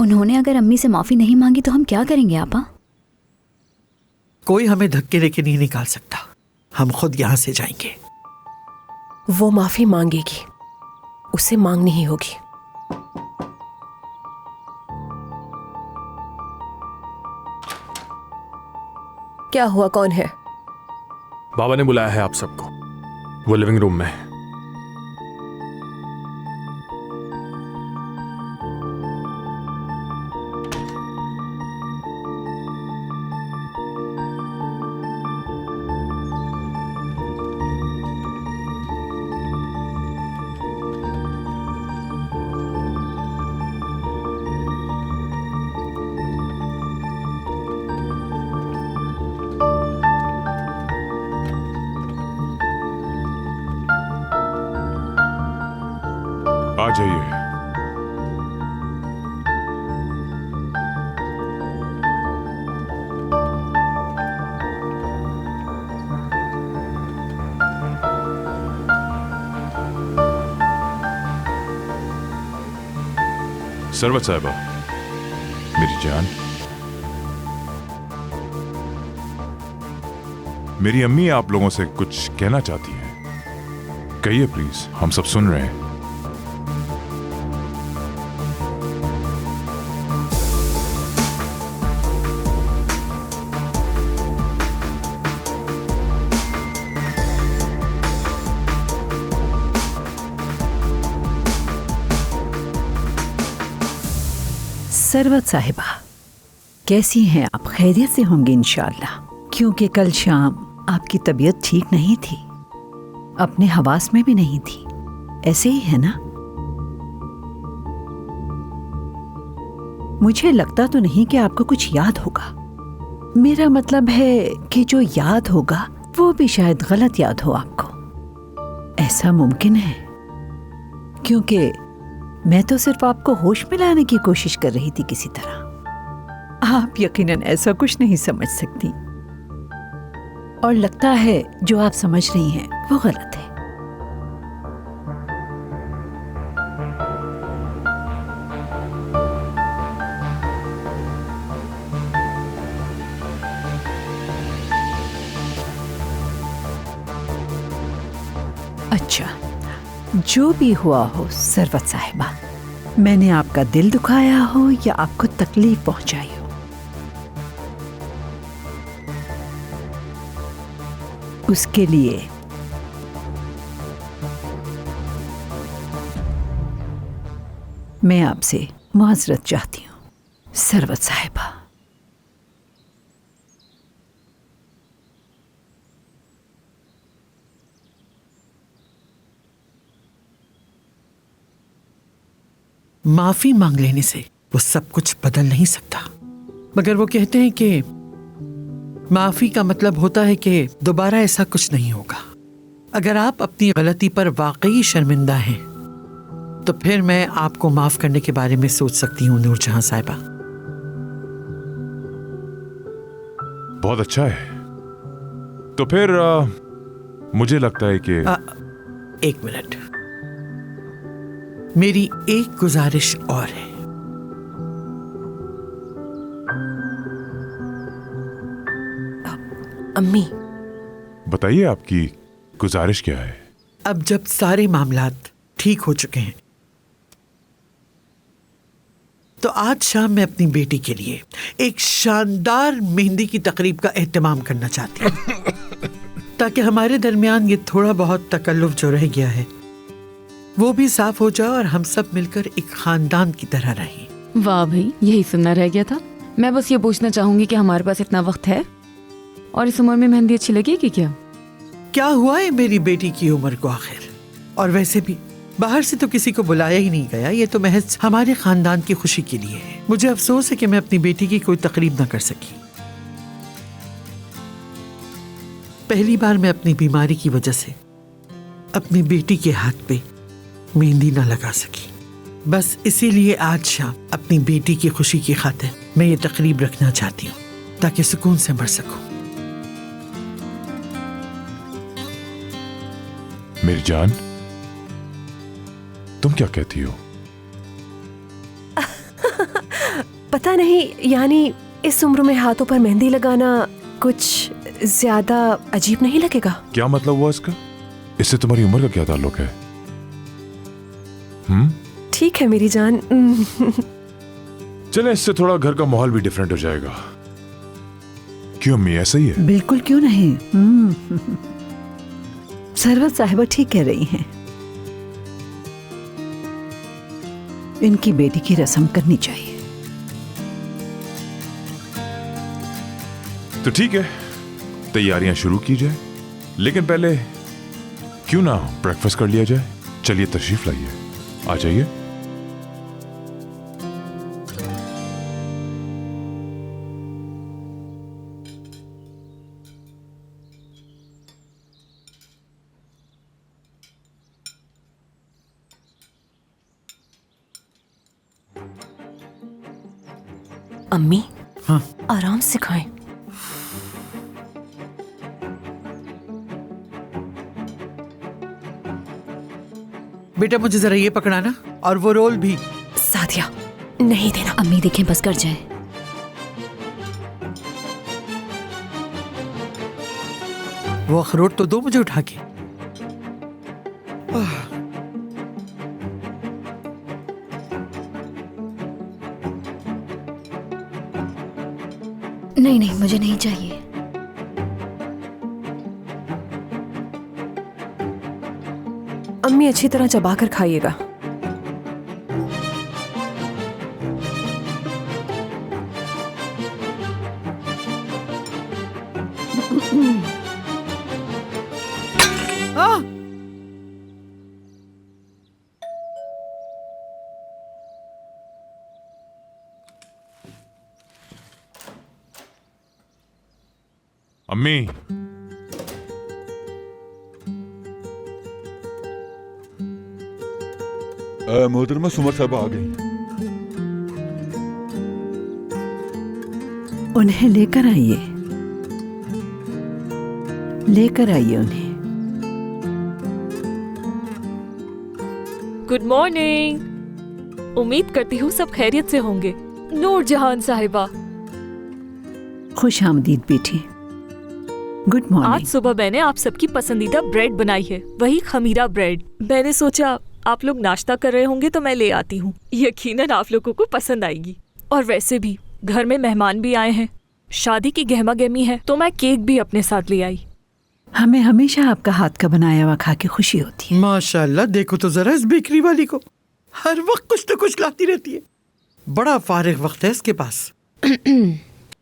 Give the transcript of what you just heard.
उन्होंने अगर अम्मी से माफी नहीं मांगी तो हम क्या करेंगे आपा? कोई हमें धक्के लेके नहीं निकाल सकता, हम खुद यहां से जाएंगे। वो माफी मांगेगी, उसे मांगनी ही होगी। क्या हुआ, कौन है? बाबा ने बुलाया है आप सबको, वो लिविंग रूम में है। आ जाइए। सरवत साहिबा, मेरी जान, मेरी अम्मी आप लोगों से कुछ कहना चाहती हैं। कहिए प्लीज, हम सब सुन रहे हैं। सरवत साहिबा, कैसी हैं आप? खैरियत से होंगे इंशाअल्लाह। क्योंकि कल शाम आपकी तबीयत ठीक नहीं थी, अपने हवास में भी नहीं थी, ऐसे ही है ना? मुझे लगता तो नहीं कि आपको कुछ याद होगा। मेरा मतलब है कि जो याद होगा वो भी शायद गलत याद हो आपको। ऐसा मुमकिन है, क्योंकि मैं तो सिर्फ आपको होश में लाने की कोशिश कर रही थी किसी तरह। आप यकीनन ऐसा कुछ नहीं समझ सकती, और लगता है जो आप समझ रही हैं वो गलत है। अच्छा, जो भी हुआ हो सरवत साहिबा, मैंने आपका दिल दुखाया हो या आपको तकलीफ पहुंचाई हो, उसके लिए मैं आपसे माजरत चाहती हूँ सरवत साहिबा। माफी मांग लेने से वो सब कुछ बदल नहीं सकता, मगर वो कहते हैं कि माफी का मतलब होता है कि दोबारा ऐसा कुछ नहीं होगा। अगर आप अपनी गलती पर वाकई शर्मिंदा हैं तो फिर मैं आपको माफ करने के बारे में सोच सकती हूँ नूरजहां साहिबा। बहुत अच्छा है। तो फिर मुझे लगता है कि एक मिनट, मेरी एक गुजारिश और है। अम्मी, बताइए आपकी गुजारिश क्या है? अब जब सारे मामलात ठीक हो चुके हैं तो आज शाम मैं अपनी बेटी के लिए एक शानदार मेहंदी की तकरीब का एहतमाम करना चाहती हूँ ताकि हमारे दरमियान ये थोड़ा बहुत तकल्लुफ जो रह गया है वो भी साफ हो जाए और हम सब मिलकर एक खानदान की तरह रहें। वाह भाई, यही सुनना रह गया था। मैं बस ये पूछना चाहूंगी कि हमारे पास इतना वक्त है और इस उम्र में मेहंदी अच्छी लगेगी क्या? क्या हुआ है मेरी बेटी की उम्र को आखिर? और वैसे भी बाहर से तो किसी को बुलाया ही नहीं गया, ये तो महज हमारे खानदान की खुशी के लिए है। मुझे अफसोस है कि मैं अपनी बेटी की कोई तकरीब ना कर सकी। पहली बार मैं अपनी बीमारी की वजह से अपनी बेटी के हाथ पे मेहंदी ना लगा सकी। बस इसीलिए आज शाम अपनी बेटी की खुशी की खातिर मैं ये तकरीब रखना चाहती हूँ ताकि सुकून से मर सकूं। मेरी जान, तुम क्या कहती हो? पता नहीं, यानी इस उम्र में हाथों पर मेहंदी लगाना कुछ ज्यादा अजीब नहीं लगेगा? क्या मतलब हुआ इसका? इससे तुम्हारी उम्र का क्या ताल्लुक है? ठीक है मेरी जान। चले, इससे थोड़ा घर का माहौल भी डिफरेंट हो जाएगा। क्यों अम्मी, ऐसा ही है? बिल्कुल, क्यों नहीं। सरवत साहिबा ठीक कह रही हैं। इनकी बेटी की रस्म करनी चाहिए। तो ठीक है, तैयारियां शुरू की जाए, लेकिन पहले क्यों ना ब्रेकफास्ट कर लिया जाए। चलिए तशरीफ लाइए, आ जाइए। अम्मी, हाँ। आराम से खाएं। बेटा मुझे जरा ये पकड़ाना, और वो रोल भी। सादिया, नहीं देना। अम्मी देखें, बस कर जाए। वो अखरोट तो दो मुझे उठा के। नहीं नहीं, मुझे नहीं चाहिए। अम्मी अच्छी तरह चबाकर खाइएगा। अम्मी, मोहतरमा सुमर साहब आ गई। उन्हें लेकर आइए, लेकर आइए उन्हें। Good morning. उम्मीद करती हूँ सब खैरियत से होंगे। नूरजहान साहिबा, खुश आमदीद बेटी। गुड आज मॉर्निंग। सुबह मैंने आप सबकी पसंदीदा ब्रेड बनाई है, वही खमीरा ब्रेड। मैंने सोचा आप लोग नाश्ता कर रहे होंगे तो मैं ले आती हूँ, यकीनन आप लोगों को पसंद आएगी। और वैसे भी घर में मेहमान भी आए हैं, शादी की गहमा गहमी है, तो मैं केक भी अपने साथ ले आई। हमें हमेशा आपका हाथ का बनाया हुआ खा के खुशी होती है। माशाल्लाह, देखो तो जरा इस बेकरी वाली को, हर वक्त कुछ न कुछ लाती रहती है। बड़ा फारिग वक्त है इसके पास।